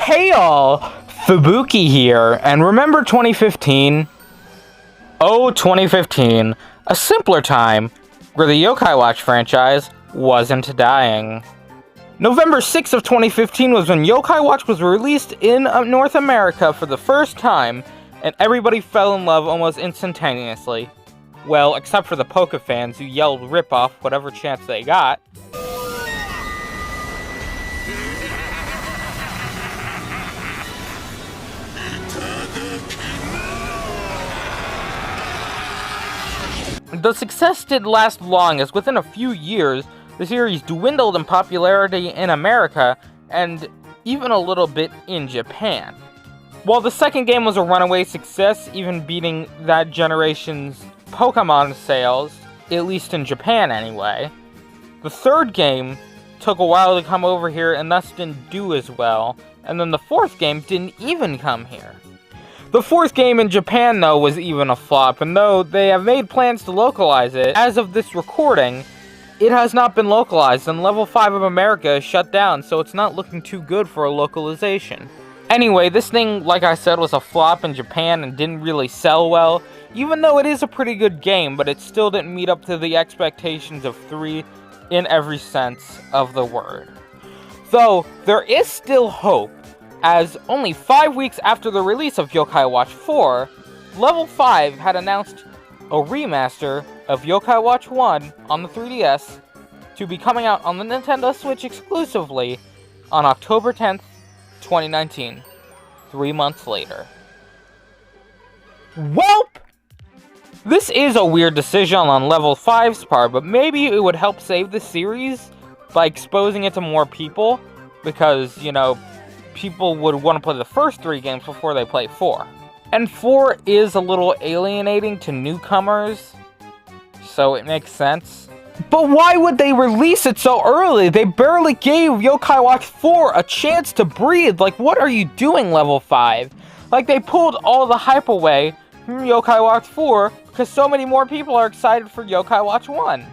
Hey all, Fubuki here, and remember 2015? Oh, 2015, a simpler time where the Yokai Watch franchise wasn't dying. November 6th of 2015 was when Yokai Watch was released in North America for the first time, and everybody fell in love almost instantaneously. Well, except for the Poké fans who yelled rip-off whatever chance they got. The success didn't last long, as within a few years, the series dwindled in popularity in America, and even a little bit in Japan. While the second game was a runaway success, even beating that generation's Pokemon sales, at least in Japan anyway, the third game took a while to come over here and thus didn't do as well, and then the fourth game didn't even come here. The fourth game in Japan, though, was even a flop, and though they have made plans to localize it, as of this recording, it has not been localized, and Level 5 of America is shut down, so it's not looking too good for a localization. Anyway, this thing, like I said, was a flop in Japan and didn't really sell well, even though it is a pretty good game, but it still didn't meet up to the expectations of 3 in every sense of the word. Though, there is still hope, as only 5 weeks after the release of Yokai Watch 4, Level 5 had announced a remaster of Yokai Watch 1 on the 3DS to be coming out on the Nintendo Switch exclusively on October 10th, 2019, 3 months later. Welp! This is a weird decision on Level 5's part, but maybe it would help save the series by exposing it to more people, because, you know, people would want to play the first 3 games before they play 4. And 4 is a little alienating to newcomers, so it makes sense. But why would they release it so early? They barely gave Yokai Watch 4 a chance to breathe. Like, what are you doing, Level 5? Like, they pulled all the hype away from Yokai Watch 4 because so many more people are excited for Yokai Watch 1.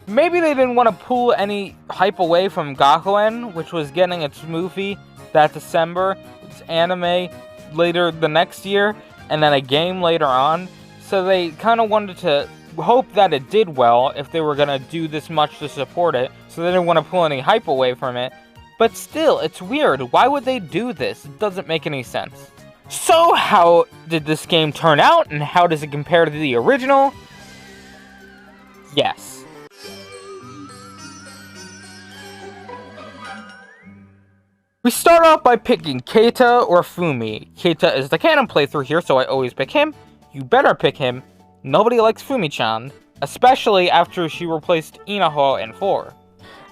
Maybe they didn't want to pull any hype away from Gakuen, which was getting its movie that December, its anime later the next year, and then a game later on. So they kind of wanted to hope that it did well if they were going to do this much to support it, so they didn't want to pull any hype away from it. But still, it's weird. Why would they do this? It doesn't make any sense. So how did this game turn out, and how does it compare to the original? Yes. We start off by picking Keita or Fumi. Keita is the canon playthrough here, so I always pick him. You better pick him. Nobody likes Fumi-chan, especially after she replaced Inaho in 4.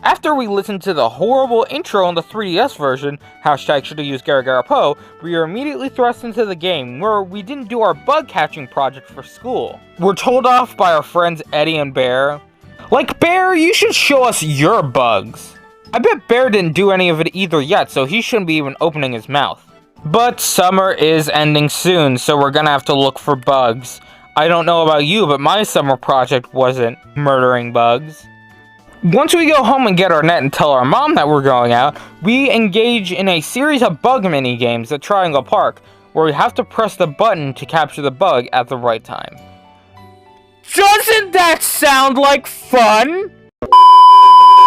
After we listen to the horrible intro on the 3DS version, #should've Garagarapo, we are immediately thrust into the game, where we didn't do our bug catching project for school. We're told off by our friends Eddie and Bear. Like, Bear, you should show us your bugs. I bet Bear didn't do any of it either yet, so he shouldn't be even opening his mouth. But summer is ending soon, so we're gonna have to look for bugs. I don't know about you, but my summer project wasn't murdering bugs. Once we go home and get our net and tell our mom that we're going out, we engage in a series of bug mini-games at Triangle Park, where we have to press the button to capture the bug at the right time. Doesn't that sound like fun?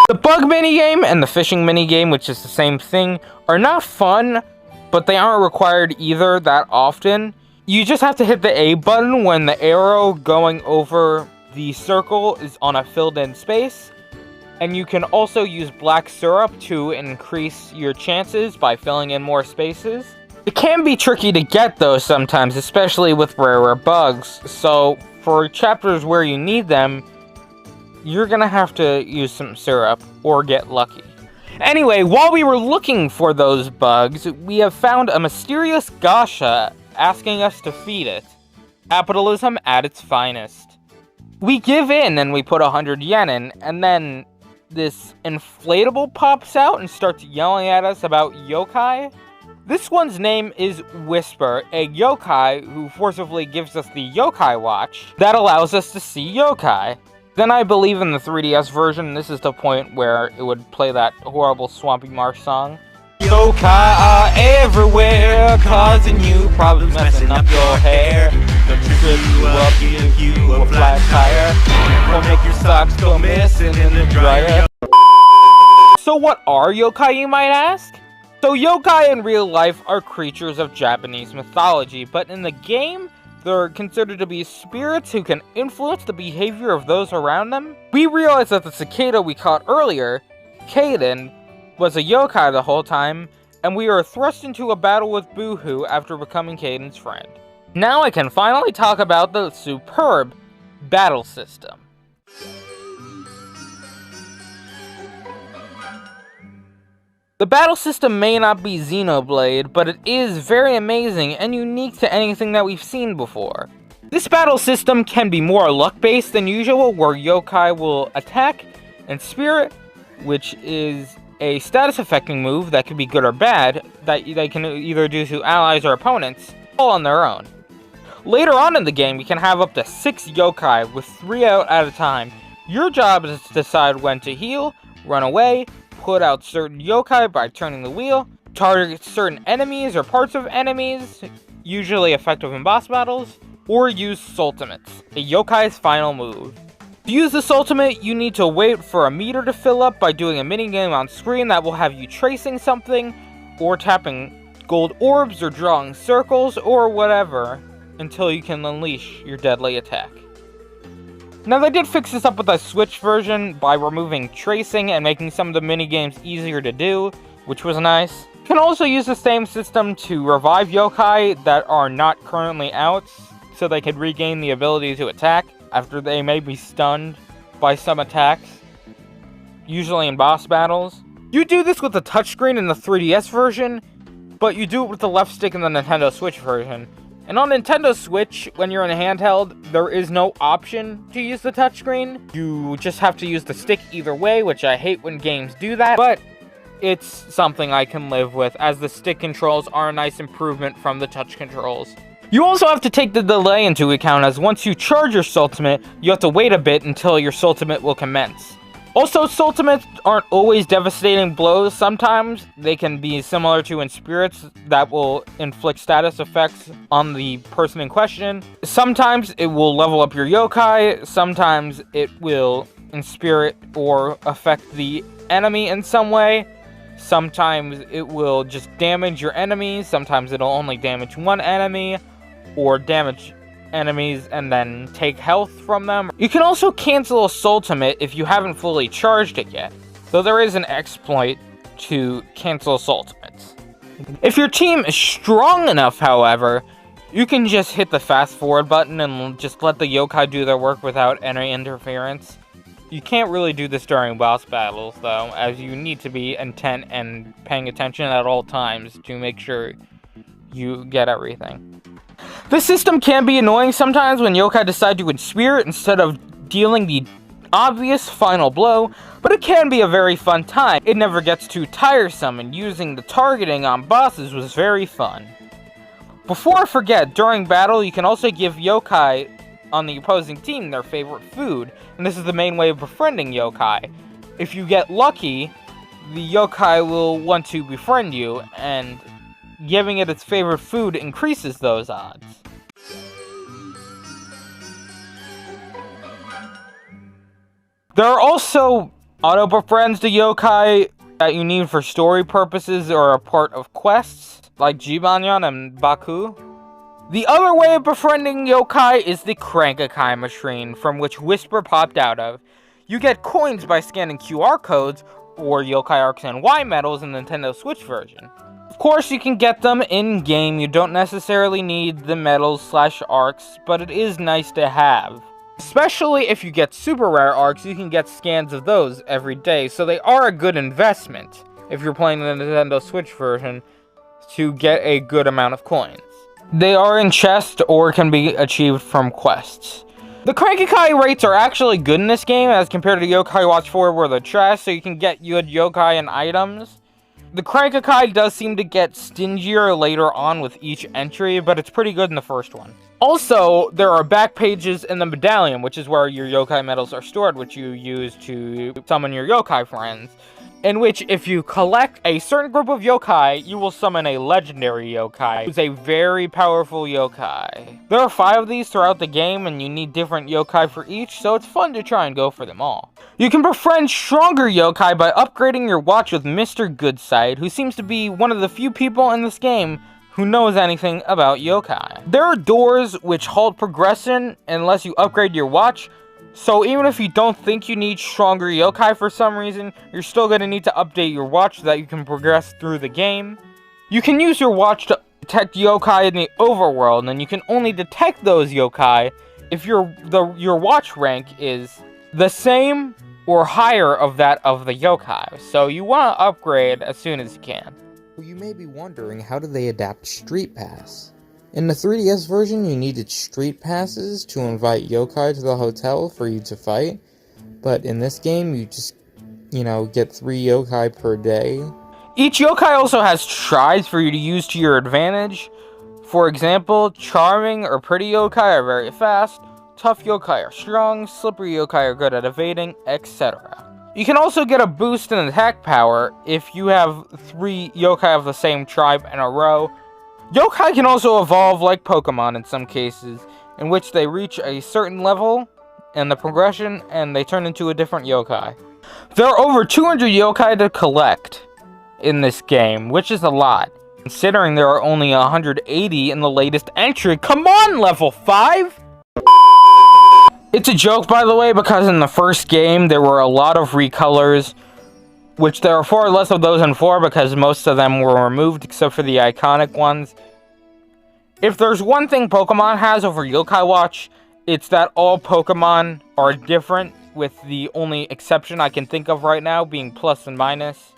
The bug minigame and the fishing minigame, which is the same thing, are not fun, but they aren't required either that often. You just have to hit the A button when the arrow going over the circle is on a filled-in space, and you can also use black syrup to increase your chances by filling in more spaces. It can be tricky to get though sometimes, especially with rarer bugs, so for chapters where you need them, you're gonna have to use some syrup or get lucky. Anyway, while we were looking for those bugs, we have found a mysterious gacha asking us to feed it. Capitalism at its finest. We give in and we put 100 yen in, and then this inflatable pops out and starts yelling at us about yokai. This one's name is Whisper, a yokai who forcibly gives us the Yokai Watch that allows us to see yokai. Then I believe in the 3DS version, this is the point where it would play that horrible Swampy Marsh song. Yokai are everywhere, causing you problems, messing up your hair. Don't trip you up, give you a flat tire, or make your socks go missing in the dryer. So what are yokai, you might ask? So yokai in real life are creatures of Japanese mythology, but in the game, they're considered to be spirits who can influence the behavior of those around them. We realized that the cicada we caught earlier, Kaden, was a yokai the whole time, and we were thrust into a battle with Boohoo after becoming Kaden's friend. Now I can finally talk about the superb battle system. The battle system may not be Xenoblade, but it is very amazing and unique to anything that we've seen before. This battle system can be more luck-based than usual, where yokai will attack, and spirit, which is a status-affecting move that can be good or bad, that they can either do to allies or opponents, all on their own. Later on in the game, you can have up to 6 yokai, with 3 out at a time. Your job is to decide when to heal, run away, put out certain yokai by turning the wheel, target certain enemies or parts of enemies, usually effective in boss battles, or use Sultimates, a yokai's final move. To use this ultimate, you need to wait for a meter to fill up by doing a minigame on screen that will have you tracing something, or tapping gold orbs, or drawing circles, or whatever, until you can unleash your deadly attack. Now they did fix this up with a Switch version by removing tracing and making some of the minigames easier to do, which was nice. You can also use the same system to revive yokai that are not currently out, so they can regain the ability to attack after they may be stunned by some attacks, usually in boss battles. You do this with the touchscreen in the 3DS version, but you do it with the left stick in the Nintendo Switch version. And on Nintendo Switch, when you're in a handheld, there is no option to use the touchscreen. You just have to use the stick either way, which I hate when games do that, but it's something I can live with, as the stick controls are a nice improvement from the touch controls. You also have to take the delay into account, as once you charge your Sultimate, you have to wait a bit until your Sultimate will commence. Also, Sultimates aren't always devastating blows. Sometimes they can be similar to in spirits that will inflict status effects on the person in question. Sometimes it will level up your yokai, sometimes it will in spirit or affect the enemy in some way. Sometimes it will just damage your enemies, sometimes it'll only damage one enemy, or damage enemies and then take health from them. You can also cancel a Sultimate if you haven't fully charged it yet, though there is an exploit to cancel Sultimates. If your team is strong enough, however, you can just hit the fast forward button and just let the yokai do their work without any interference. You can't really do this during boss battles, though, as you need to be intent and paying attention at all times to make sure you get everything. This system can be annoying sometimes when yokai decide to in-spirit instead of dealing the obvious final blow, but it can be a very fun time. It never gets too tiresome, and using the targeting on bosses was very fun. Before I forget, during battle you can also give yokai on the opposing team their favorite food, and this is the main way of befriending yokai. If you get lucky, the yokai will want to befriend you, and giving it its favorite food increases those odds. There are also auto-befriends to yokai that you need for story purposes or a part of quests, like Jibanyan and Baku. The other way of befriending yokai is the Crankakai machine, from which Whisper popped out of. You get coins by scanning QR codes or yokai arcs and Y medals in the Nintendo Switch version. Of course, you can get them in-game. You don't necessarily need the medals/arcs, but it is nice to have. Especially if you get super rare arcs, you can get scans of those every day, so they are a good investment if you're playing the Nintendo Switch version to get a good amount of coins. They are in chests or can be achieved from quests. The Crankakai rates are actually good in this game as compared to Yokai Watch 4 where they're trash, so you can get good yokai and items. The Crankakai does seem to get stingier later on with each entry, but it's pretty good in the first one. Also, there are back pages in the medallion, which is where your yokai medals are stored, which you use to summon your yokai friends. in which if you collect a certain group of yokai, you will summon a legendary yokai, who's a very powerful yokai. There are 5 of these throughout the game, and you need different yokai for each, so it's fun to try and go for them all. You can befriend stronger yokai by upgrading your watch with Mr. Goodside, who seems to be one of the few people in this game who knows anything about yokai. There are doors which halt progression unless you upgrade your watch, so even if you don't think you need stronger yokai for some reason, you're still going to need to update your watch so that you can progress through the game. You can use your watch to detect yokai in the overworld, and you can only detect those yokai if your watch rank is the same or higher of that of the yokai, so you want to upgrade as soon as you can. You may be wondering, how do they adapt Street Pass? In the 3DS version, you needed Street Passes to invite yokai to the hotel for you to fight, but in this game, you just, get 3 yokai per day. Each yokai also has tries for you to use to your advantage. For example, charming or pretty yokai are very fast, tough yokai are strong, slippery yokai are good at evading, etc. You can also get a boost in attack power if you have 3 yokai of the same tribe in a row. Yokai can also evolve like Pokemon in some cases, in which they reach a certain level in the progression and they turn into a different yokai. There are over 200 yokai to collect in this game, which is a lot, considering there are only 180 in the latest entry. Come on, level 5! It's a joke, by the way, because in the first game there were a lot of recolors, which there are far less of those in 4 because most of them were removed except for the iconic ones. If there's one thing Pokemon has over Yokai Watch, it's that all Pokemon are different, with the only exception I can think of right now being plus and minus.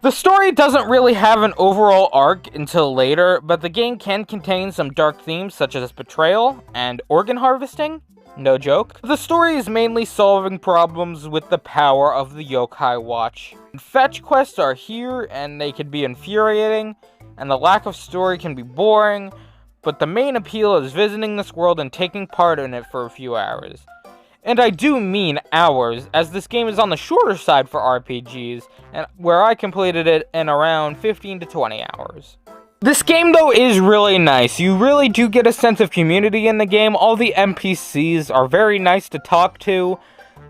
The story doesn't really have an overall arc until later, but the game can contain some dark themes such as betrayal and organ harvesting. No joke. The story is mainly solving problems with the power of the Yokai Watch. Fetch quests are here, and they can be infuriating, and the lack of story can be boring, but the main appeal is visiting this world and taking part in it for a few hours. And I do mean hours, as this game is on the shorter side for RPGs, and where I completed it in around 15 to 20 hours. This game, though, is really nice. You really do get a sense of community in the game. All the NPCs are very nice to talk to.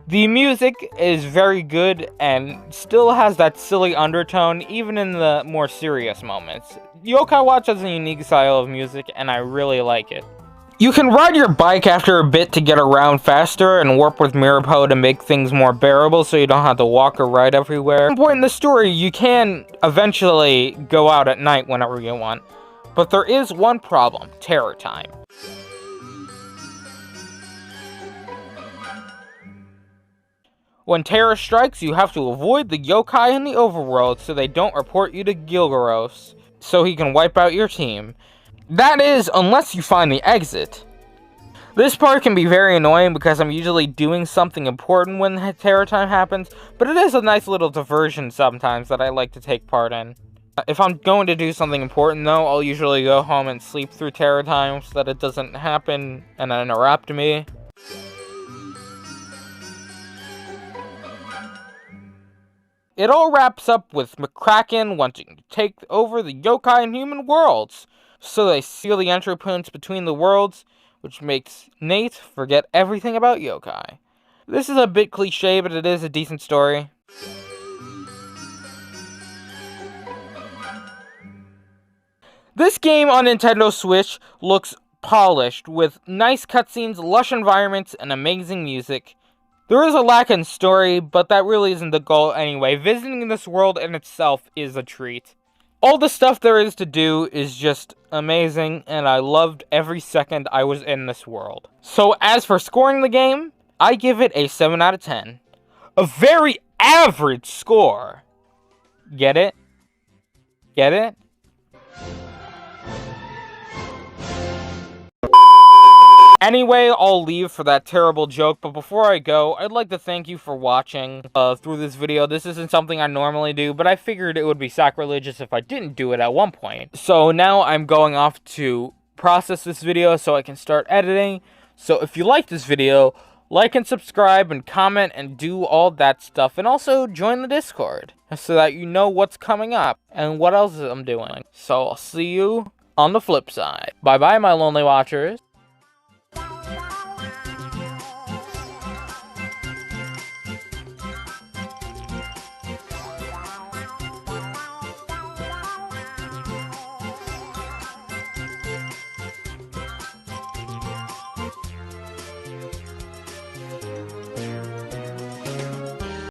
The music is very good and still has that silly undertone, even in the more serious moments. Yokai Watch has a unique style of music, and I really like it. You can ride your bike after a bit to get around faster and warp with Mirapo to make things more bearable so you don't have to walk or ride everywhere. At one point in the story, you can eventually go out at night whenever you want, but there is one problem: terror time. When terror strikes, you have to avoid the yokai in the overworld so they don't report you to Gilgaros, so he can wipe out your team. That is, unless you find the exit. This part can be very annoying because I'm usually doing something important when terror time happens, but it is a nice little diversion sometimes that I like to take part in. If I'm going to do something important though, I'll usually go home and sleep through terror time so that it doesn't happen and interrupt me. It all wraps up with McCracken wanting to take over the yokai and human worlds. So they seal the entry points between the worlds, which makes Nate forget everything about yokai. This is a bit cliche, but it is a decent story. This game on Nintendo Switch looks polished, with nice cutscenes, lush environments, and amazing music. There is a lack in story, but that really isn't the goal anyway. Visiting this world in itself is a treat. All the stuff there is to do is just amazing, and I loved every second I was in this world. So as for scoring the game, I give it a 7 out of 10. A very average score. Get it? Get it? Anyway, I'll leave for that terrible joke, but before I go, I'd like to thank you for watching through this video. This isn't something I normally do, but I figured it would be sacrilegious if I didn't do it at one point. So now I'm going off to process this video so I can start editing. So if you like this video, like and subscribe and comment and do all that stuff, and also join the Discord so that you know what's coming up and what else I'm doing. So I'll see you on the flip side. Bye bye, my lonely watchers.